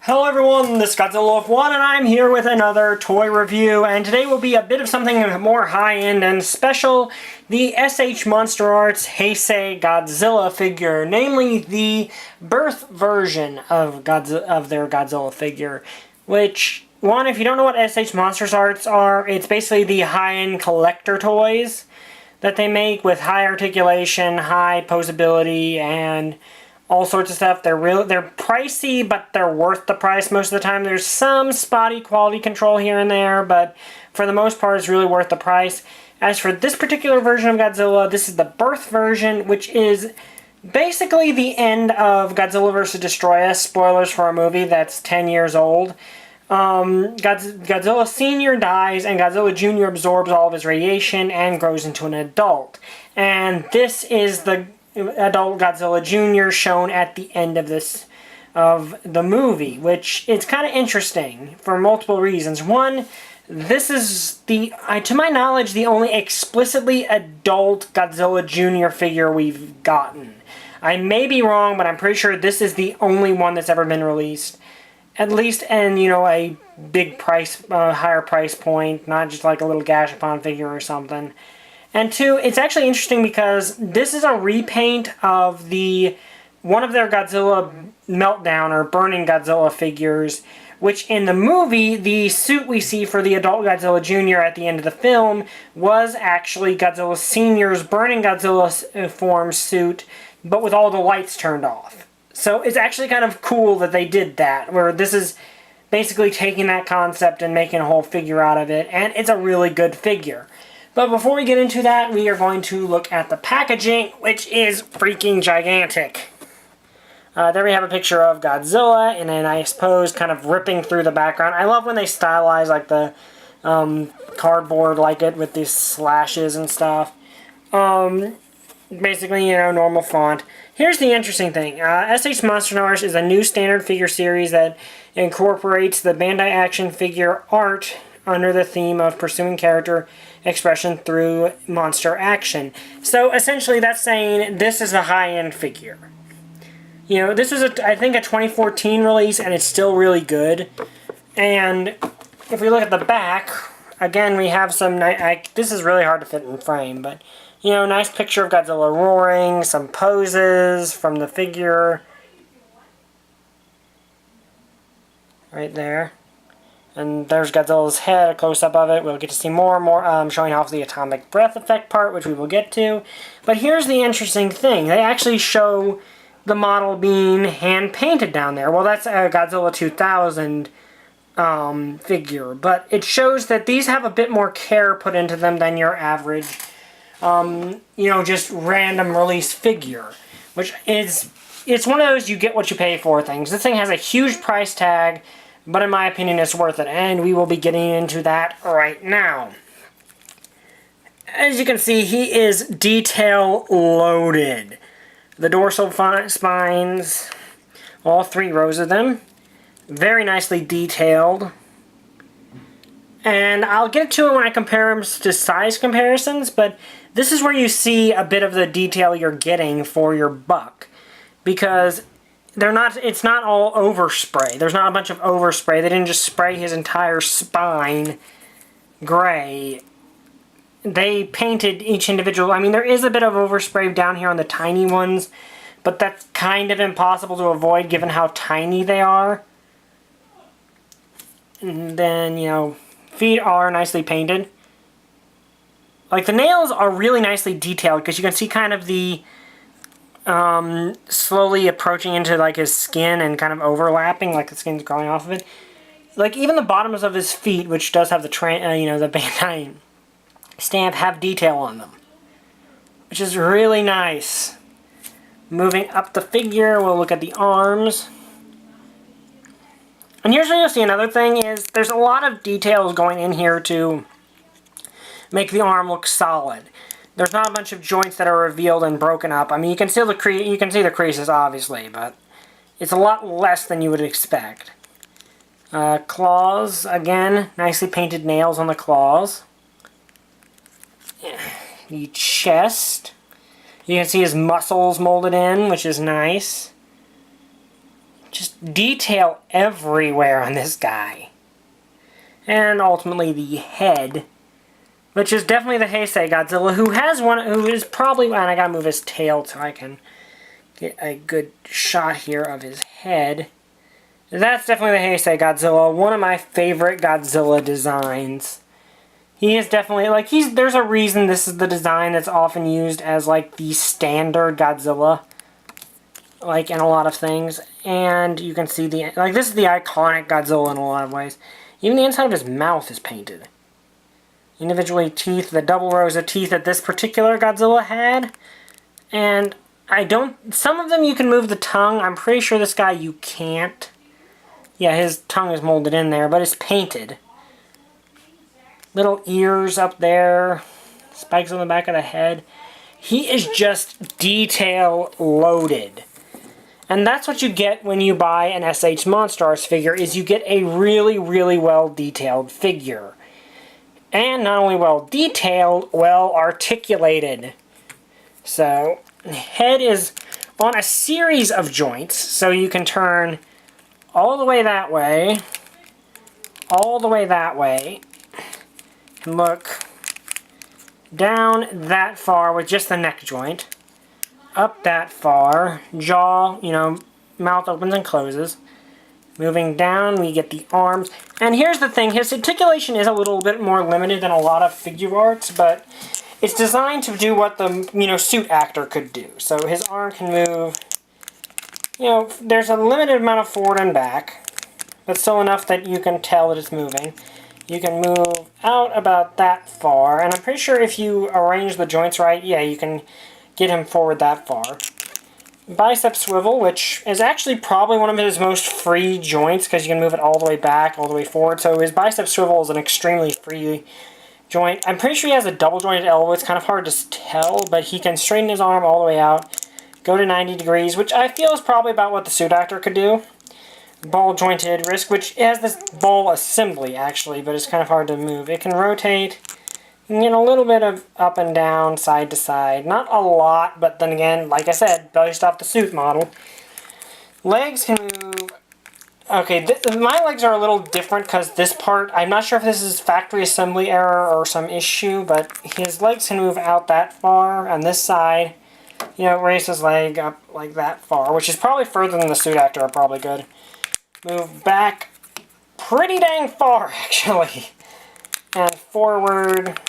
Hello everyone, this is Godzilla of One, and I'm here with another toy review, and today will be a bit of something more high-end and special, the SH Monsterarts Heisei Godzilla figure, namely the birth version of their Godzilla figure, which, one, if you don't know what SH Monsterarts are, it's basically the high-end collector toys that they make with high articulation, high posability, and all sorts of stuff. They're pricey, but they're worth the price most of the time. There's some spotty quality control here and there, but for the most part, it's really worth the price. As for this particular version of Godzilla, this is the birth version, which is basically the end of Godzilla vs. Destroy Us. Spoilers for a movie that's 10 years old. Godzilla Sr. dies, and Godzilla Jr. absorbs all of his radiation and grows into an adult. And this is the adult Godzilla Jr. shown at the end of the movie, which is kind of interesting for multiple reasons. One, this is to my knowledge, the only explicitly adult Godzilla Jr. figure we've gotten. I may be wrong, but I'm pretty sure this is the only one that's ever been released. At least in, a big price, higher price point, not just like a little Gashapon figure or something. And two, it's actually interesting because this is a repaint of one of their Godzilla Meltdown or Burning Godzilla figures, which in the movie, the suit we see for the adult Godzilla Jr. at the end of the film was actually Godzilla Sr.'s Burning Godzilla form suit, but with all the lights turned off. So it's actually kind of cool that they did that, where this is basically taking that concept and making a whole figure out of it, and it's a really good figure. But before we get into that, we are going to look at the packaging, which is freaking gigantic. There we have a picture of Godzilla in a nice pose, kind of ripping through the background. I love when they stylize like the cardboard like it with these slashes and stuff. Basically, normal font. Here's the interesting thing. SH Monsterarts is a new standard figure series that incorporates the Bandai action figure art under the theme of pursuing character expression through monster action. So essentially that's saying this is a high-end figure. This is I think a 2014 release, and it's still really good. And if we look at the back, again we have some this is really hard to fit in frame, but nice picture of Godzilla roaring, some poses from the figure right there. And there's Godzilla's head, a close-up of it. We'll get to see more and more showing off the atomic breath effect part, which we will get to. But here's the interesting thing. They actually show the model being hand-painted down there. Well, that's a Godzilla 2000 figure. But it shows that these have a bit more care put into them than your average, just random release figure. Which is, it's one of those you get what you pay for things. This thing has a huge price tag, but in my opinion, it's worth it, and we will be getting into that right now. As you can see, he is detail-loaded. The dorsal spines, all 3 rows of them, very nicely detailed. And I'll get to it when I compare them to size comparisons, but this is where you see a bit of the detail you're getting for your buck. Because it's not all overspray. There's not a bunch of overspray. They didn't just spray his entire spine gray. They painted each individual. I mean, there is a bit of overspray down here on the tiny ones, but that's kind of impossible to avoid given how tiny they are. And then, feet are nicely painted. Like, the nails are really nicely detailed because you can see kind of the slowly approaching into like his skin and kind of overlapping, like the skin's growing off of it. Like even the bottoms of his feet, which does have the the Bandai stamp, have detail on them, which is really nice. Moving up the figure, we'll look at the arms. And here's where you'll see another thing is there's a lot of details going in here to make the arm look solid. There's not a bunch of joints that are revealed and broken up. I mean, you can see the creases, obviously, but it's a lot less than you would expect. Claws, again, nicely painted nails on the claws. The chest. You can see his muscles molded in, which is nice. Just detail everywhere on this guy. And ultimately the head, which is definitely the Heisei Godzilla, who is probably, and I gotta move his tail so I can get a good shot here of his head. That's definitely the Heisei Godzilla, one of my favorite Godzilla designs. He is definitely, like, there's a reason this is the design that's often used as, like, the standard Godzilla, like, in a lot of things. And you can see this is the iconic Godzilla in a lot of ways. Even the inside of his mouth is painted. Individually teeth, the double rows of teeth that this particular Godzilla had. And some of them you can move the tongue. I'm pretty sure this guy you can't. Yeah, his tongue is molded in there, but it's painted. Little ears up there. Spikes on the back of the head. He is just detail loaded. And that's what you get when you buy an SH Monsterarts figure, is you get a really, really well detailed figure. And not only well detailed, well articulated. So, head is on a series of joints, so you can turn all the way that way, all the way that way, and look down that far with just the neck joint, up that far, jaw, mouth opens and closes. Moving down, we get the arms. And here's the thing, his articulation is a little bit more limited than a lot of figure arts, but it's designed to do what the, suit actor could do. So his arm can move, there's a limited amount of forward and back, but still enough that you can tell that it's moving. You can move out about that far, and I'm pretty sure if you arrange the joints right, yeah, you can get him forward that far. Bicep Swivel, which is actually probably one of his most free joints, because you can move it all the way back, all the way forward. So his Bicep Swivel is an extremely free joint. I'm pretty sure he has a double jointed elbow. It's kind of hard to tell, but he can straighten his arm all the way out, go to 90 degrees, which I feel is probably about what the suit actor could do. Ball jointed wrist, which has this ball assembly, actually, but it's kind of hard to move. It can rotate. You can get a little bit of up and down, side to side. Not a lot, but then again, like I said, based off the suit model. Legs can move. Okay, my legs are a little different because this part, I'm not sure if this is factory assembly error or some issue, but his legs can move out that far on this side. Raise his leg up like that far, which is probably further than the suit actor probably could. Move back pretty dang far, actually. And forward,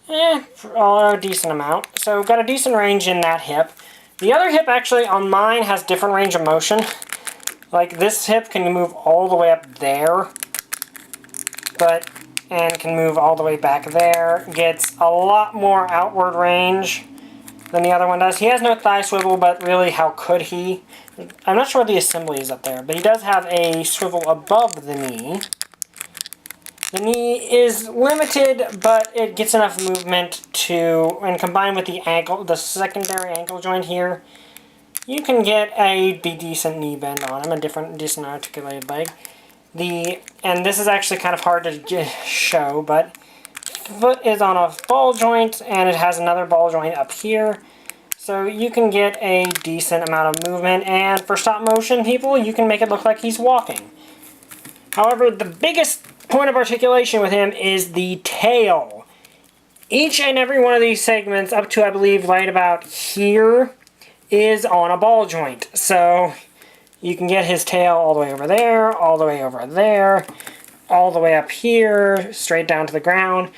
a decent amount. So got a decent range in that hip. The other hip actually on mine has different range of motion. Like this hip can move all the way up there, and can move all the way back there. Gets a lot more outward range than the other one does. He has no thigh swivel, but really, how could he? I'm not sure what the assembly is up there, but he does have a swivel above the knee. The knee is limited, but it gets enough movement to, and combined with the ankle, the secondary ankle joint here, you can get a decent knee bend on him, a decent articulated leg. And this is actually kind of hard to show, but foot is on a ball joint, and it has another ball joint up here. So you can get a decent amount of movement, and for stop motion people, you can make it look like he's walking. However, the biggest point of articulation with him is the tail. Each and every one of these segments, up to I believe right about here, is on a ball joint. So you can get his tail all the way over there, all the way over there, all the way up here, straight down to the ground.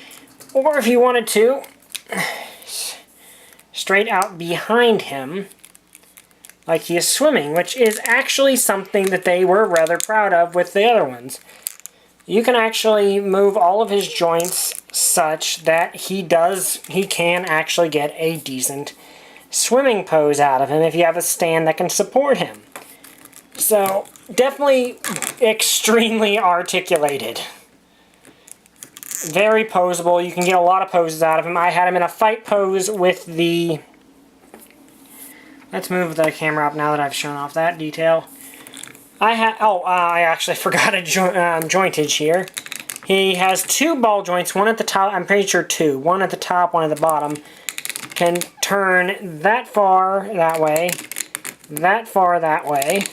Or if you wanted to, straight out behind him, like he is swimming, which is actually something that they were rather proud of with the other ones. You can actually move all of his joints such that he can actually get a decent swimming pose out of him if you have a stand that can support him. So, definitely extremely articulated. Very poseable. You can get a lot of poses out of him. I had him in a fight pose with the... Let's move the camera up now that I've shown off that detail. I actually forgot a jointage here. He has two ball joints, one at the top, I'm pretty sure two. One at the top, one at the bottom. Can turn that far that way, that far that way,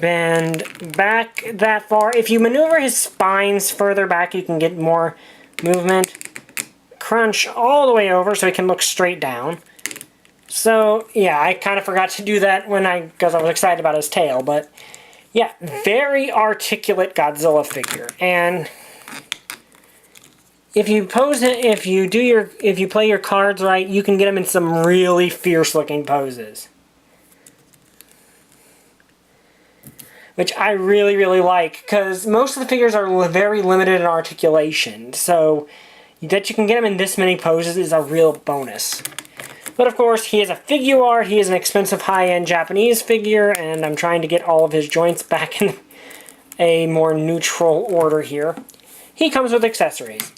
bend back that far. If you maneuver his spines further back, you can get more movement. Crunch all the way over so he can look straight down. So, yeah, I kind of forgot to do that because I was excited about his tail, but yeah, very articulate Godzilla figure. And if you pose it, if you play your cards right, you can get him in some really fierce-looking poses, which I really, really like, because most of the figures are very limited in articulation, so that you can get him in this many poses is a real bonus. But of course, he is a figure art, he is an expensive high-end Japanese figure, and I'm trying to get all of his joints back in a more neutral order here. He comes with accessories.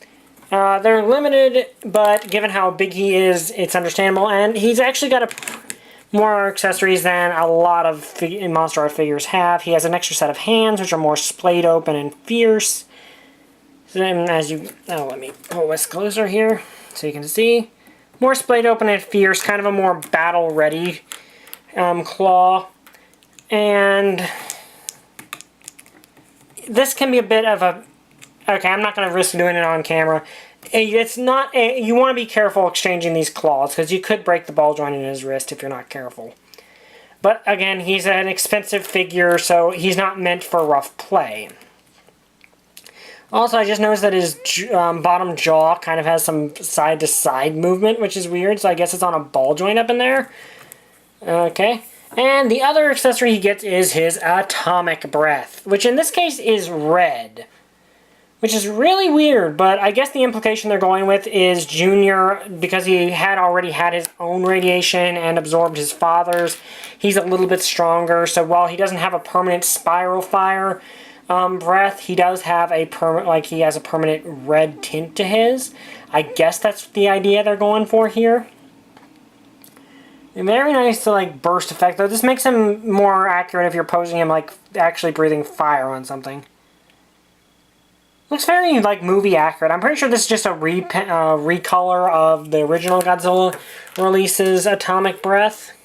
They're limited, but given how big he is, it's understandable, and he's actually got more accessories than a lot of Monster Art figures have. He has an extra set of hands, which are more splayed open and fierce. Then let me pull this closer here so you can see. More splayed open and fierce, kind of a more battle-ready claw. And this can be a bit of a... Okay, I'm not going to risk doing it on camera. It's not... You want to be careful exchanging these claws, because you could break the ball joint in his wrist if you're not careful. But again, he's an expensive figure, so he's not meant for rough play. Also, I just noticed that his bottom jaw kind of has some side-to-side movement, which is weird, so I guess it's on a ball joint up in there. Okay. And the other accessory he gets is his atomic breath, which in this case is red. Which is really weird, but I guess the implication they're going with is Junior, because he had already had his own radiation and absorbed his father's, he's a little bit stronger, so while he doesn't have a permanent spiral fire breath, he does have a he has a permanent red tint to his. I guess that's the idea they're going for here. Very nice to burst effect, though. This makes him more accurate if you're posing him actually breathing fire on something. Looks very movie accurate. I'm pretty sure this is just a recolor of the original Godzilla release's atomic breath.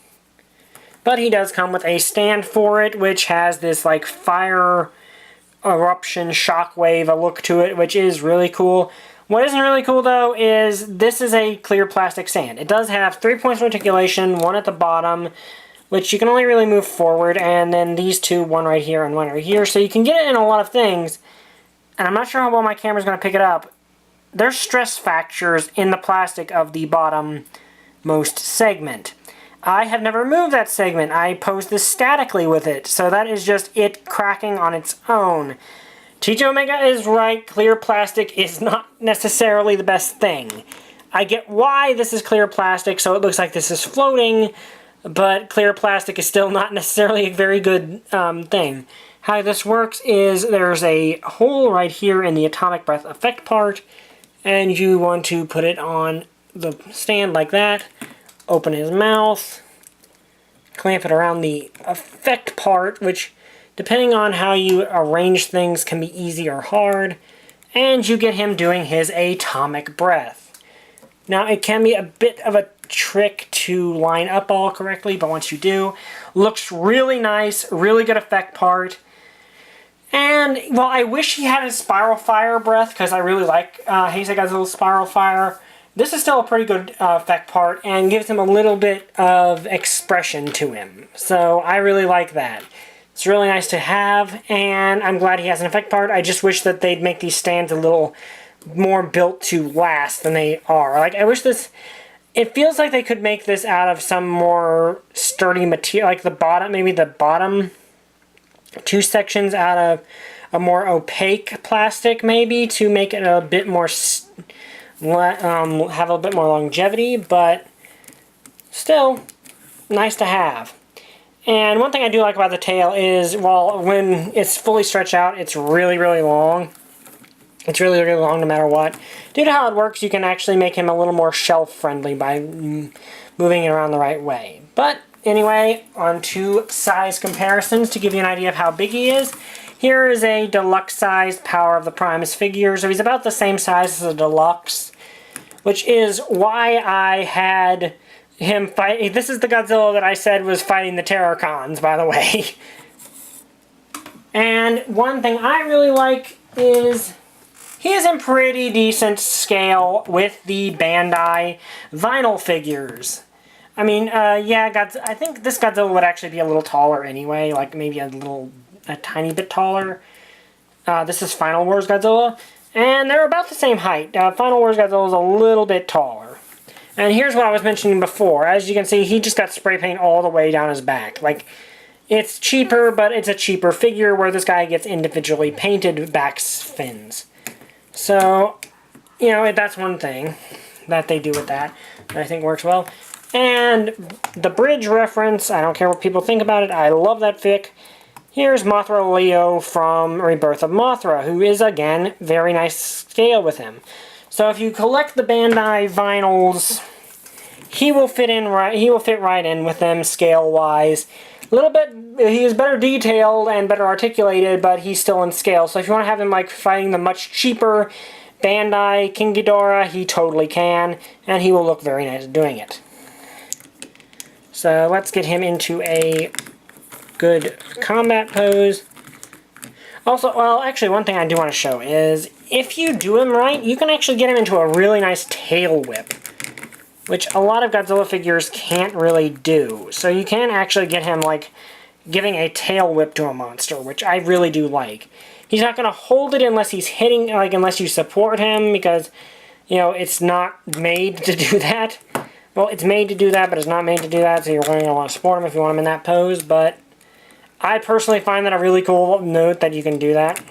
But he does come with a stand for it, which has this fire eruption shockwave look to it, which is really cool. What isn't really cool, though, is this is a clear plastic stand. It does have 3 points of articulation, one at the bottom, which you can only really move forward, and then these two, one right here and one right here. So you can get it in a lot of things, and I'm not sure how well my camera's going to pick it up. There's stress fractures in the plastic of the bottom-most segment. I have never moved that segment. I posed this statically with it, so that is just it cracking on its own. Teach Omega is right, clear plastic is not necessarily the best thing. I get why this is clear plastic, so it looks like this is floating, but clear plastic is still not necessarily a very good thing. How this works is there's a hole right here in the atomic breath effect part, and you want to put it on the stand like that. Open his mouth, clamp it around the effect part, which, depending on how you arrange things, can be easy or hard, and you get him doing his atomic breath. Now, it can be a bit of a trick to line up all correctly, but once you do, looks really nice, really good effect part. And, well, I wish he had his spiral fire breath, because I really like Heisei Godzilla's spiral fire. This is still a pretty good effect part, and gives him a little bit of expression to him. So I really like that. It's really nice to have, and I'm glad he has an effect part. I just wish that they'd make these stands a little more built to last than they are. I wish this... It feels like they could make this out of some more sturdy material, like the bottom, maybe the bottom two sections out of a more opaque plastic, maybe, to make it a bit more... have a bit more longevity, but still nice to have. And one thing I do like about the tail is, well, when it's fully stretched out, it's really, really long. It's really, really long no matter what. Due to how it works, you can actually make him a little more shelf-friendly by moving it around the right way. But anyway, on to size comparisons to give you an idea of how big he is. Here is a deluxe-sized Power of the Primus figure, so he's about the same size as a deluxe, which is why I had him fight. This is the Godzilla that I said was fighting the Terrorcons, by the way. And one thing I really like is he is in pretty decent scale with the Bandai vinyl figures. I mean, yeah, I think this Godzilla would actually be a little taller anyway, like maybe a tiny bit taller. This is Final Wars Godzilla, and they're about the same height. Final Wars Godzilla is a little bit taller. And here's what I was mentioning before. As you can see, he just got spray paint all the way down his back. Like, it's cheaper, but it's a cheaper figure where this guy gets individually painted back fins. So, you know, that's one thing that they do with that I think works well. And the bridge reference, I don't care what people think about it, I love that fic. Here's Mothra Leo from Rebirth of Mothra, who is, again, very nice scale with him. So if you collect the Bandai vinyls, he will fit right in with them scale-wise. A little bit, he is better detailed and better articulated, but he's still in scale. So if you want to have him like fighting the much cheaper Bandai King Ghidorah, he totally can, and he will look very nice doing it. So let's get him into a good combat pose. Also, well, actually, one thing I do want to show is, if you do him right, you can actually get him into a really nice tail whip, which a lot of Godzilla figures can't really do. So you can actually get him, like, giving a tail whip to a monster, which I really do like. He's not going to hold it unless he's hitting, like, unless you support him, because, you know, it's not made to do that. Well, it's made to do that, but it's not made to do that, so you're going to want to support him if you want him in that pose, but I personally find that a really cool note that you can do that.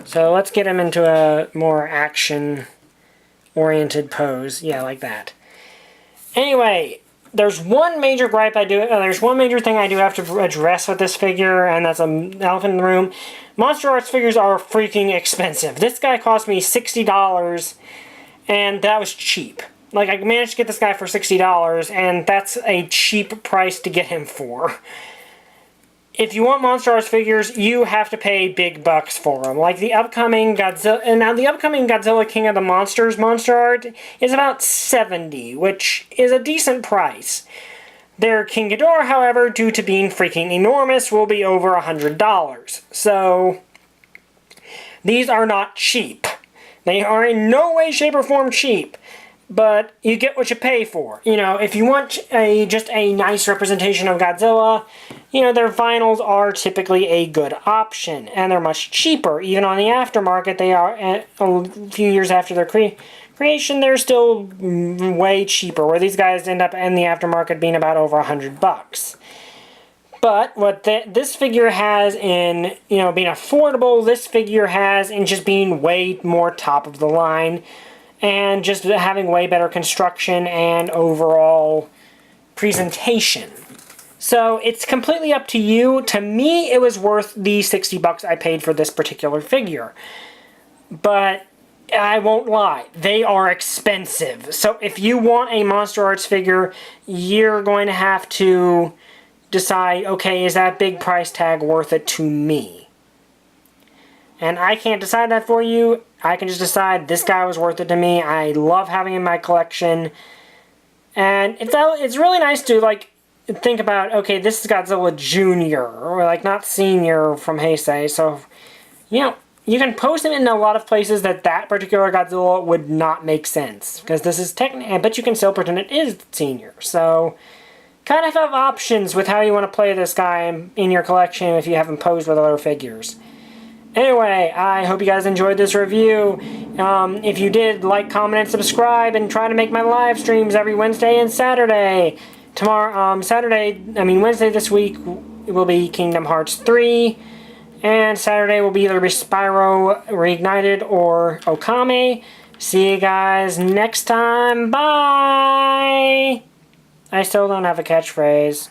So let's get him into a more action-oriented pose. Yeah, like that. Anyway, there's one major gripe there's one major thing I do have to address with this figure, and that's an elephant in the room. Monsterarts figures are freaking expensive. This guy cost me $60, and that was cheap. Like, I managed to get this guy for $60, and that's a cheap price to get him for. If you want Monsterarts figures, you have to pay big bucks for them. Like the upcoming Godzilla, and now the upcoming Godzilla King of the Monsters Monster Art is about $70, which is a decent price. Their King Ghidorah, however, due to being freaking enormous, will be over $100. So, these are not cheap. They are in no way, shape, or form cheap. But you get what you pay for. You know, if you want just a nice representation of Godzilla, you know, their vinyls are typically a good option. And they're much cheaper. Even on the aftermarket, they are, a few years after their creation, they're still way cheaper. Where these guys end up in the aftermarket being about over $100. But what this figure has in, you know, being affordable, this figure has in just being way more top of the line. And just having way better construction and overall presentation. So it's completely up to you. To me, it was worth the $60 I paid for this particular figure. But I won't lie, they are expensive. So if you want a Monsterarts figure, you're going to have to decide, okay, is that big price tag worth it to me? And I can't decide that for you. I can just decide this guy was worth it to me. I love having him in my collection. And it's really nice to, like, think about, okay, this is Godzilla Jr., or, like, not Senior from Heisei. So, you know, you can post him in a lot of places that particular Godzilla would not make sense. Because this is technically, but you can still pretend it is Senior. So, kind of have options with how you want to play this guy in your collection if you have him posed with other figures. Anyway, I hope you guys enjoyed this review. If you did, like, comment, and subscribe, and try to make my live streams every Wednesday and Saturday. Wednesday this week will be Kingdom Hearts 3, and Saturday will be either Spyro Reignited or Okame. See you guys next time. Bye! I still don't have a catchphrase.